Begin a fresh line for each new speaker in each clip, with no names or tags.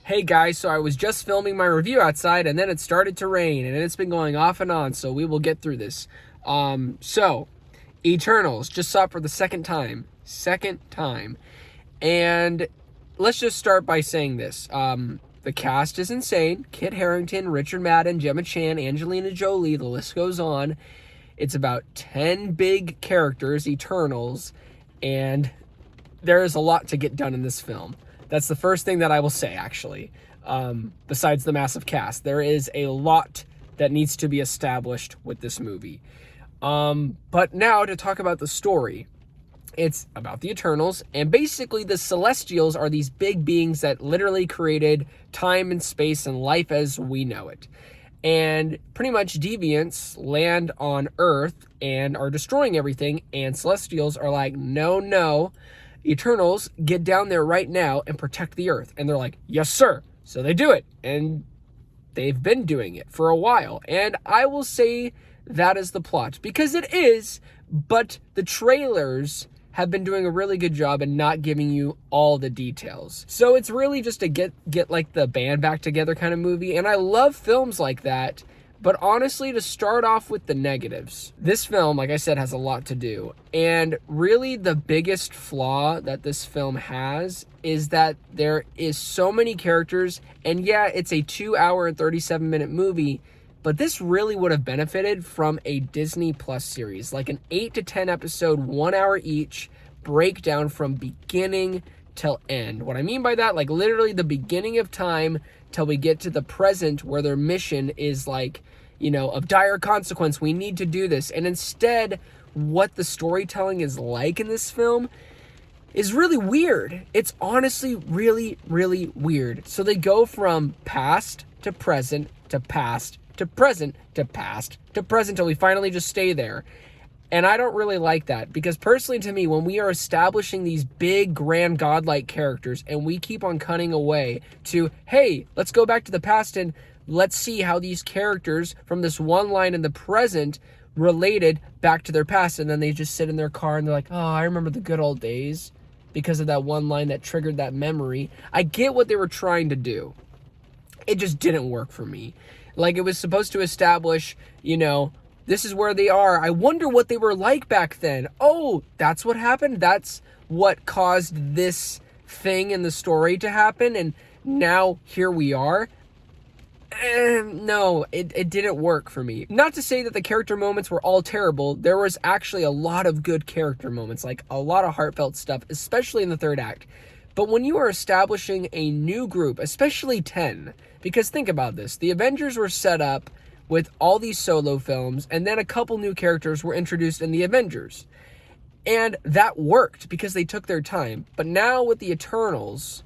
Hey guys, so I was just filming my review outside and then it started to rain and it's been going off and on, so we will get through this. So Eternals, just saw it for the second time. And let's just start by saying this. The cast is insane. Kit Harington, Richard Madden, Gemma Chan, Angelina Jolie, the list goes on. It's about 10 big characters, Eternals, and there is a lot to get done in this film. That's the first thing that I will say, actually. Besides the massive cast, there is a lot that needs to be established with this movie. But now to talk about the story. It's about the Eternals, and basically the Celestials are these big beings that literally created time and space and life as we know it. And pretty much deviants land on Earth and are destroying everything, and Celestials are like, no, Eternals, get down there right now and protect the Earth. And they're like, yes, sir. So they do it. And they've been doing it for a while. And I will say that is the plot. Because it is, but the trailers have been doing a really good job in not giving you all the details. So it's really just a get like the band back together kind of movie. And I love films like that. But honestly, to start off with the negatives, this film, like I said, has a lot to do. And really the biggest flaw that this film has is that there is so many characters. And yeah, it's a 2-hour and 37-minute movie, but this really would have benefited from a Disney Plus series, like an 8 to 10 episode, 1 hour each, breakdown from beginning till end. What I mean by that, like literally the beginning of time till we get to the present where their mission is like, of dire consequence. We need to do this. And instead, what the storytelling is like in this film is really weird. It's honestly really, really weird. So they go from past to present to past to present to past to present till we finally just stay there. And I don't really like that, because personally to me, when we are establishing these big, grand, godlike characters and we keep on cutting away to, hey, let's go back to the past and let's see how these characters from this one line in the present related back to their past, and then they just sit in their car and they're like, oh, I remember the good old days because of that one line that triggered that memory. I get what they were trying to do. It just didn't work for me. Like, it was supposed to establish, this is where they are. I wonder what they were like back then. Oh, that's what happened? That's what caused this thing in the story to happen, and now here we are? No, it didn't work for me. Not to say that the character moments were all terrible. There was actually a lot of good character moments, like a lot of heartfelt stuff, especially in the third act. But when you are establishing a new group, especially 10, because think about this, the Avengers were set up with all these solo films, and then a couple new characters were introduced in the Avengers. And that worked because they took their time. But now with the Eternals,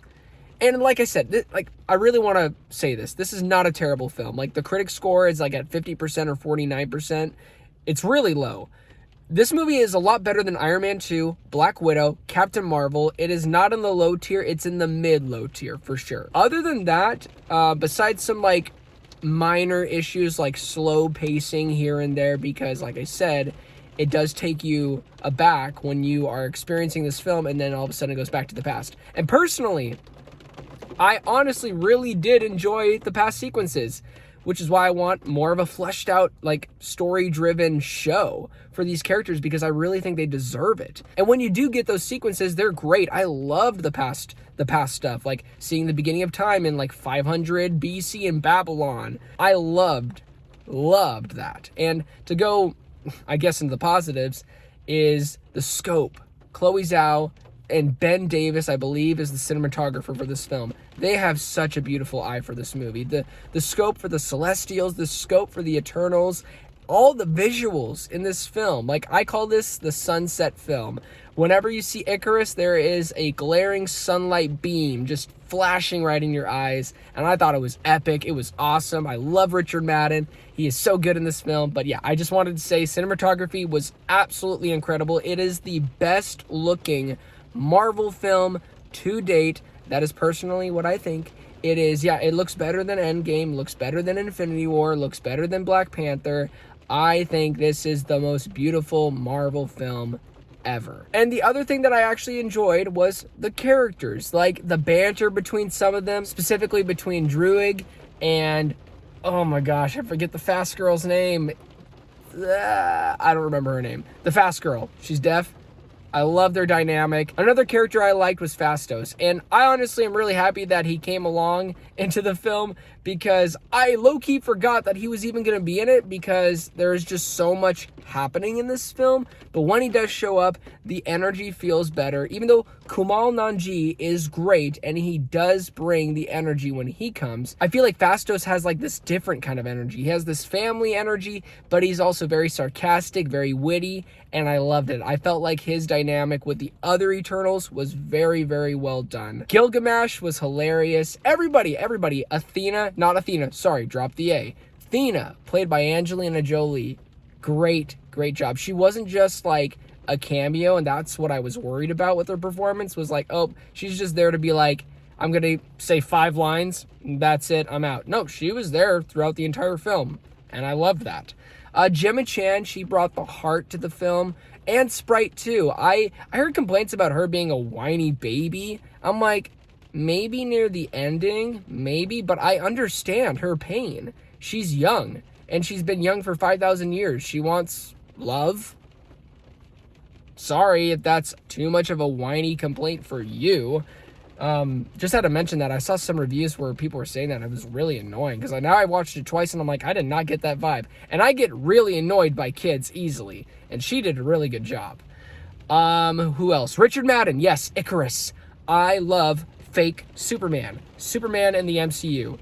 and like I said, I really want to say this. This is not a terrible film. Like, the critic score is like at 50% or 49%. It's really low. This movie is a lot better than Iron Man 2, Black Widow, Captain Marvel. It is not in the low tier. It's in the mid-low tier for sure. Other than that, besides some like minor issues like slow pacing here and there, because like I said, it does take you aback when you are experiencing this film and then all of a sudden it goes back to the past. And personally, I honestly really did enjoy the past sequences, which is why I want more of a fleshed out, like, story-driven show for these characters, because I really think they deserve it. And when you do get those sequences, they're great. I loved the past stuff, like seeing the beginning of time in like 500 BC in Babylon. I loved that. And to go, I guess, into the positives is the scope. Chloé Zhao and Ben Davis, I believe, is the cinematographer for this film. They have such a beautiful eye for this movie. The scope for the Celestials, the scope for the Eternals, all the visuals in this film. Like, I call this the sunset film. Whenever you see Icarus, there is a glaring sunlight beam just flashing right in your eyes. And I thought it was epic. It was awesome. I love Richard Madden. He is so good in this film. But yeah, I just wanted to say cinematography was absolutely incredible. It is the best looking Marvel film to date. That is personally what I think. It is, yeah, it looks better than Endgame, looks better than Infinity War, looks better than Black Panther. I think this is the most beautiful Marvel film ever. And the other thing that I actually enjoyed was the characters, like the banter between some of them, specifically between Druig and, oh my gosh, I forget the fast girl's name. I don't remember her name. The fast girl. She's deaf. I love their dynamic. Another character I liked was Fastos, and I honestly am really happy that he came along into the film, because I low-key forgot that he was even going to be in it, because there's just so much happening in this film. But when he does show up, the energy feels better, even though Kumail Nanjiani is great and he does bring the energy when he comes. I feel like Fastos has like this different kind of energy. He has this family energy, but he's also very sarcastic, very witty, and I loved it. I felt like his dynamic with the other Eternals was very, very well done. Gilgamesh was hilarious. Everybody, Athena, not Athena, sorry, drop the A. Athena, played by Angelina Jolie. Great job. She wasn't just like a cameo, and that's what I was worried about with her performance, was like, oh, she's just there to be like, I'm gonna say 5 lines, that's it, I'm out. No, she was there throughout the entire film, and I loved that. Gemma Chan, she brought the heart to the film, and Sprite too. I heard complaints about her being a whiny baby. I'm like, maybe near the ending, maybe, but I understand her pain. She's young, and she's been young for 5,000 years. She wants love. Sorry if that's too much of a whiny complaint for you. Just had to mention that. I saw some reviews where people were saying that. It was really annoying, because now I watched it twice and I'm like, I did not get that vibe. And I get really annoyed by kids easily, and she did a really good job. Who else? Richard Madden. Yes, Icarus. I love fake Superman in the MCU.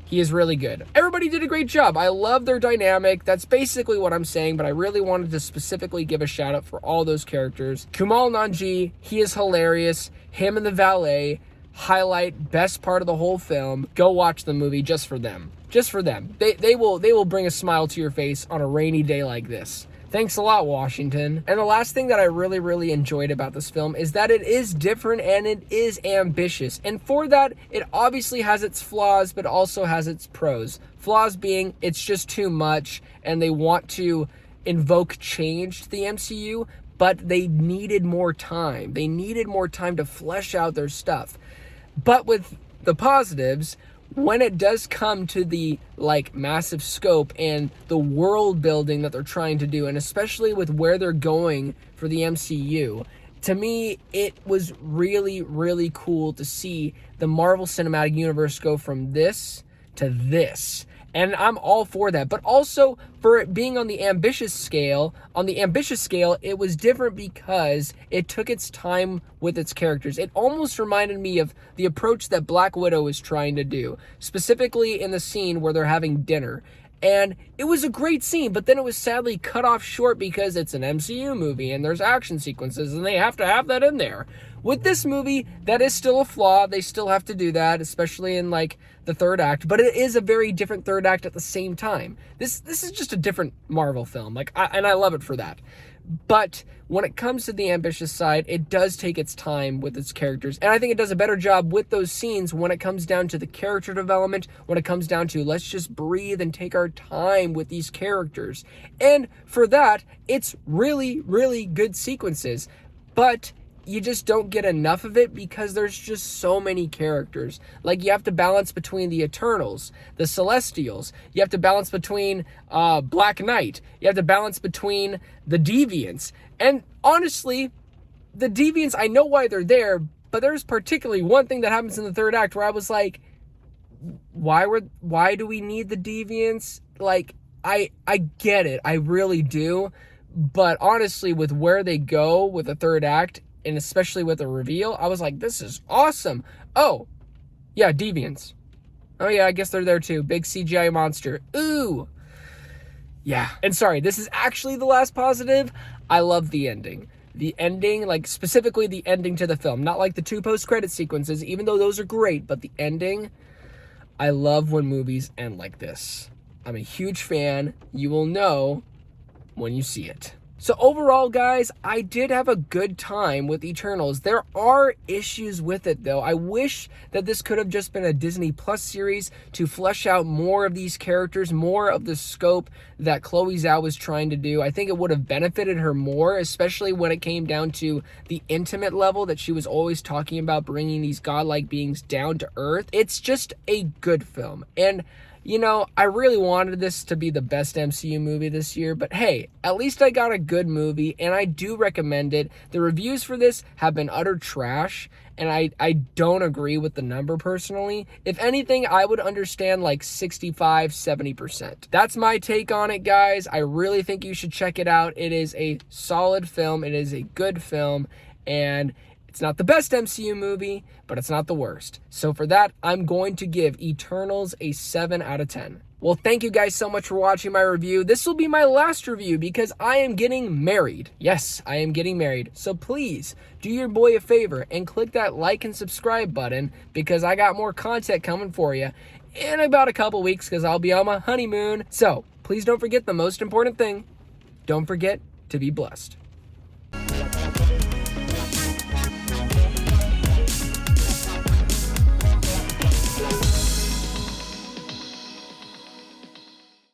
He is really good. Everybody did a great job. I love their dynamic. That's basically what I'm saying, but I really wanted to specifically give a shout out for all those characters. Kumail Nanjiani, he is hilarious. Him and the valet highlight best part of the whole film. Go watch the movie just for them. Just for them. They will bring a smile to your face on a rainy day like this. Thanks a lot, Washington. And the last thing that I really, really enjoyed about this film is that it is different and it is ambitious. And for that, it obviously has its flaws, but also has its pros. Flaws being, it's just too much, and they want to invoke change to the MCU, but they needed more time. They needed more time to flesh out their stuff. But with the positives, when it does come to the like massive scope and the world building that they're trying to do, and especially with where they're going for the MCU, to me, it was really, really cool to see the Marvel Cinematic Universe go from this to this. And I'm all for that. But also, for it being on the ambitious scale, it was different because it took its time with its characters. It almost reminded me of the approach that Black Widow was trying to do, specifically in the scene where they're having dinner. And it was a great scene, but then it was sadly cut off short because it's an MCU movie and there's action sequences and they have to have that in there. With this movie, that is still a flaw. They still have to do that, especially in like the third act, but it is a very different third act at the same time. This is just a different Marvel film, and I love it for that. But when it comes to the ambitious side, it does take its time with its characters, and I think it does a better job with those scenes when it comes down to the character development, when it comes down to let's just breathe and take our time with these characters. And for that, it's really, really good sequences, but you just don't get enough of it because there's just so many characters. Like, you have to balance between the Eternals, the Celestials, you have to balance between Black Knight, you have to balance between the Deviants. And honestly, the Deviants, I know why they're there, but there's particularly one thing that happens in the third act where I was like, why do we need the Deviants? Like, I get it, I really do, but honestly, with where they go with the third act, and especially with the reveal, I was like, this is awesome. Oh, yeah, Deviants. Oh yeah, I guess they're there too. Big CGI monster. Ooh. Yeah. And sorry, this is actually the last positive. I love the ending. The ending, like specifically the ending to the film. Not like the 2 post-credit sequences, even though those are great, but the ending, I love when movies end like this. I'm a huge fan. You will know when you see it. So overall, guys, I did have a good time with Eternals. There are issues with it, though. I wish that this could have just been a Disney Plus series to flesh out more of these characters, more of the scope that Chloé Zhao was trying to do. I think it would have benefited her more, especially when it came down to the intimate level that she was always talking about, bringing these godlike beings down to earth. It's just a good film. And you know, I really wanted this to be the best MCU movie this year, but hey, at least I got a good movie, and I do recommend it. The reviews for this have been utter trash, and I don't agree with the number personally. If anything, I would understand like 65, 70%. That's my take on it, guys. I really think you should check it out. It is a solid film. It is a good film, and it's not the best MCU movie, but it's not the worst. So for that, I'm going to give Eternals a 7 out of 10. Well, thank you guys so much for watching my review. This will be my last review because I am getting married. Yes, I am getting married. So please do your boy a favor and click that like and subscribe button because I got more content coming for you in about a couple weeks because I'll be on my honeymoon. So please don't forget the most important thing. Don't forget to be blessed.